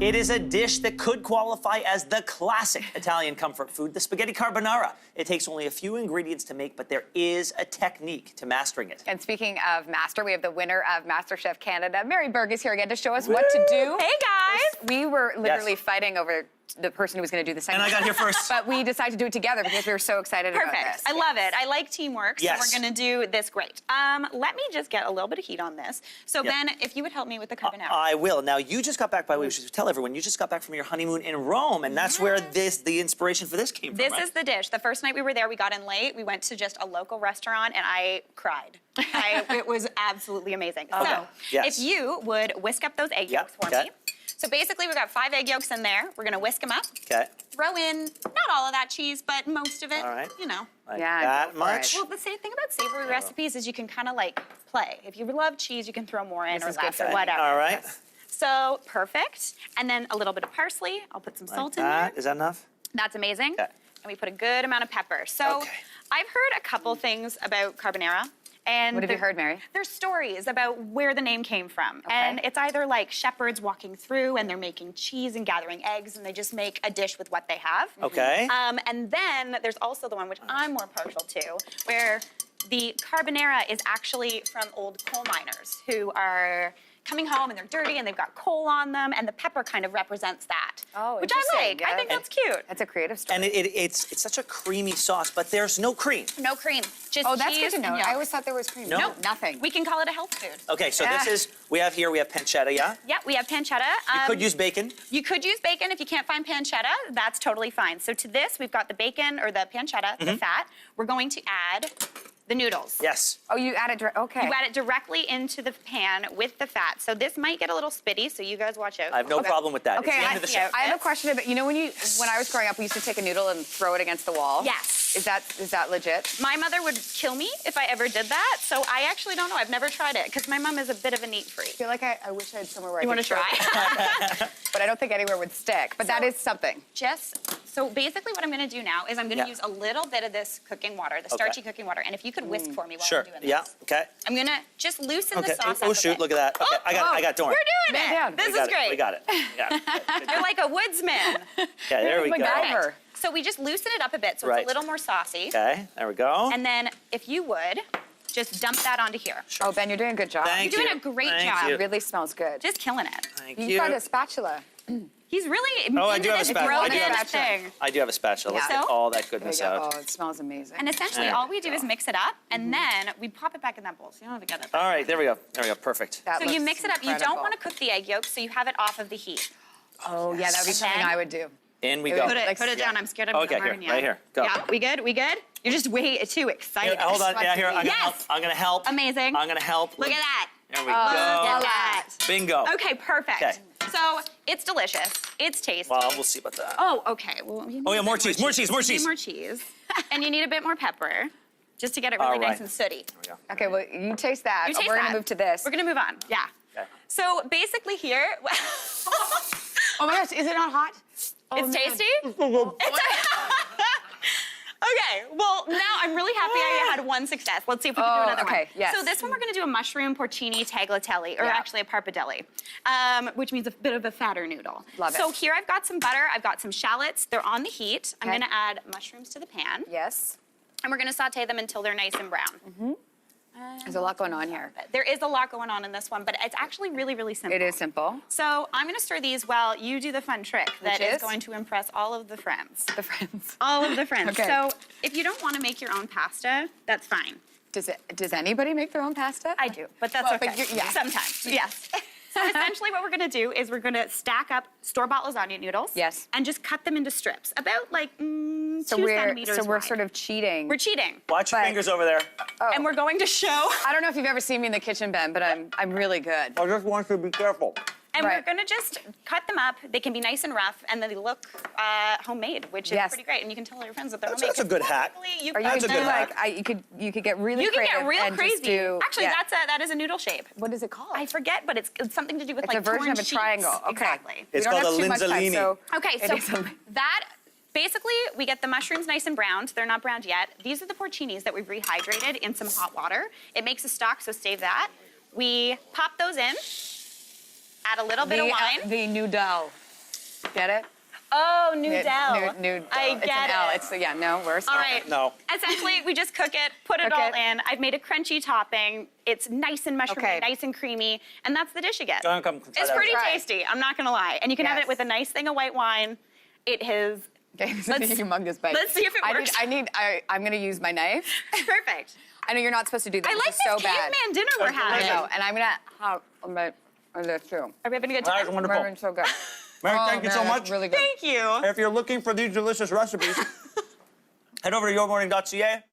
It is a dish that could qualify as the classic Italian comfort food, the spaghetti carbonara. It takes only a few ingredients to make, but there is a technique to mastering it. And speaking of master, we have the winner of Masterchef Canada. Mary Berg is here again to show us what to do. Hey, guys. We were literally fighting over the person who was going to do the second. And I got here first. But we decided to do it together because we were so excited about Perfect. this. I love it. I like teamwork, so Yes. we're going to do this great. Let me just get a little bit of heat on this. So, Ben, if you would help me with the carbonara. I will. Now, you just got back, by the way, we should tell everyone, you just got back from your honeymoon in Rome, and that's where the inspiration for this came from, This right? is the dish. The first night we were there, we got in late. We went to just a local restaurant, and I cried. It was absolutely amazing. Okay. So, Yes. if you would whisk up those egg yolks for me. So basically, we've got 5 egg yolks in there. We're gonna whisk them up. Okay. Throw in, not all of that cheese, but most of it. All right. You know. Like Yeah, that go for much? it. Well, the same thing about savory recipes is you can kind of like play. If you love cheese, you can throw more in This or is good less for or me. whatever. All right. So perfect. And then a little bit of parsley. I'll put some salt in there. Is that enough? That's amazing. Okay. And we put a good amount of pepper. So Okay. I've heard a couple things about carbonara. And What have you heard, Mary? There's stories about where the name came from. Okay. And it's either like shepherds walking through and they're making cheese and gathering eggs and they just make a dish with what they have. Okay. And then there's also the one which I'm more partial to, where the carbonara is actually from old coal miners who are coming home and they're dirty and they've got coal on them, and the pepper kind of represents that. Oh, which I interesting. like. Yeah. I think that's cute. That's a creative story. And it's such a creamy sauce, but there's no cream. No cream, just Oh, that's cheese good to know. and yolk. I always thought there was cream. No. Nothing. We can call it a health food. Okay, so Yeah. this is, we have pancetta, yeah? Yeah, we have pancetta. You could use bacon. You could use bacon if you can't find pancetta. That's totally fine. So to this, we've got the bacon or the pancetta, the fat. We're going to add the noodles. Yes. Oh, you add it okay. You add it directly into the pan with the fat. So this might get a little spitty, so you guys watch out. I have no problem with that. Okay, It's the end I, of the show. I have a question about, you know, when I was growing up, we used to take a noodle and throw it against the wall. Yes. Is that legit? My mother would kill me if I ever did that, so I actually don't know. I've never tried it, because my mom is a bit of a neat freak. I feel like I wish I had somewhere where You I want could to try? but I don't think anywhere would stick. But that is something. So basically what I'm going to do now is I'm going to Yeah. use a little bit of this cooking water, the starchy cooking water, and if you could whisk for me while Sure. I'm doing this. Yeah. Okay. I'm going to just loosen Okay. the sauce Oh up shoot! a bit. Look at that. Okay, I got it. Don't worry. We're doing Man down. it. This We got is great. We got it. Yeah. You're like a woodsman. Okay, there we go. MacGyver. Perfect. So we just loosen it up a bit so Right. it's a little more saucy. Okay, there we go. And then if you would, just dump that onto here. Oh, Ben, you're doing a good job. Thank You're doing you. a great Thank job. you. It really smells good. Just killing it. Thank You've you. got a spatula. He's really Oh, I into do have a this spatula. I do have a brogan spatula. thing. I do have a spatula. Let's Yeah. get all that There you goodness go. out. Oh, it smells amazing. And essentially There all we we do go. is mix it up, and then we pop it back in that bowl. So you don't have to get it. All right, there we go. There we go. Perfect. That So you looks mix it up. You don't incredible. want to cook the egg yolk, so you have it off of the heat. Oh, yeah, that would be And something then- I would do. In we Put go. it- Put Like, it down. I'm scared I'm Okay, harming here, you. right here. Go. Yeah, we good? We good? You're just way too excited. Hold on. Yeah, here. I'm gonna Yes. help. I'm gonna help. Amazing. I'm gonna help. Look at that. There we Look go. at that. Bingo. Okay, perfect. Okay. So it's delicious. It's tasty. Well, we'll see about that. Oh, okay. Well, you need Oh yeah, a more bit cheese. More cheese. More You need cheese. more cheese. And you need a bit more pepper, just to get it really All right. nice and sooty. There we go. Okay, well, you taste that. You taste We're that. going to move to this. We're gonna move on. Yeah. Okay. So basically here, Oh, my gosh, is it not hot? Oh, it's man. tasty. Okay, well, now I'm really happy I had one success. Let's see if we can do Oh, another okay, one. yes. So this one we're gonna do a mushroom porcini tagliatelle, or Yeah. actually a parpadelli, which means a bit of a fatter noodle. Love it. So here I've got some butter, I've got some shallots, they're on the heat. I'm Okay. gonna add mushrooms to the pan, Yes. and we're gonna saute them until they're nice and brown. There's a lot going on here. There is a lot going on in this one, but it's actually really, really simple. It is simple. So I'm gonna stir these while you do the fun trick that Which is is? going to impress all of the friends. The friends. All of the friends. Okay. So if you don't want to make your own pasta, that's fine. Does anybody make their own pasta? I do, but that's Well, okay. but yeah. Sometimes, yes. So essentially what we're gonna do is we're gonna stack up store-bought lasagna noodles. Yes. And just cut them into strips, about like 2 So centimeters we're wide. sort of cheating. We're cheating. Watch your But- fingers over there. And we're going to show, I don't know if you've ever seen me in the kitchen, Ben, but I'm really good. I just want you to be careful. and Right. we're gonna just cut them up. They can be nice and rough, and then they look homemade, which is Yes. pretty great. And you can tell all your friends that they're That's homemade. a good hack. Technically, you Or you That's could a do good like hack. you could get really You can creative get real and crazy. just do Actually, yeah. that is a noodle shape. What is it called? I forget, but it's something to do with It's like a version torn of a sheets. triangle. Okay. Exactly. It's we don't called have a too much time, linzolini. so Okay, it so is a- that basically we get the mushrooms nice and browned. They're not browned yet. These are the porcinis that we've rehydrated in some hot water. It makes a stock, so save that. We pop those in. Add a little bit of wine. The noodle. Get it? Oh, Noodle. Nude. I It's get an L. it. It's yeah. No, worse. All right. No. Essentially, we just cook it, put it Cook all it. in. I've made a crunchy topping. It's nice and mushroomy, Okay. nice and creamy, and that's the dish you get. Go ahead and come try It's that. pretty Try it. tasty. I'm not gonna lie, and you can have Yes. it with a nice thing of white wine. It is Okay, this is Let's- a humongous bite. let's see if it works. I'm gonna use my knife. perfect. I know you're not supposed to do that. I like is this so bad. caveman dinner we're I having. know, and I'm gonna have a bite of this too. Are we having a good That time? is wonderful. It's so good. Mary, Oh, thank you so man, that's much. Really good. Thank you. If you're looking for these delicious recipes, head over to yourmorning.ca.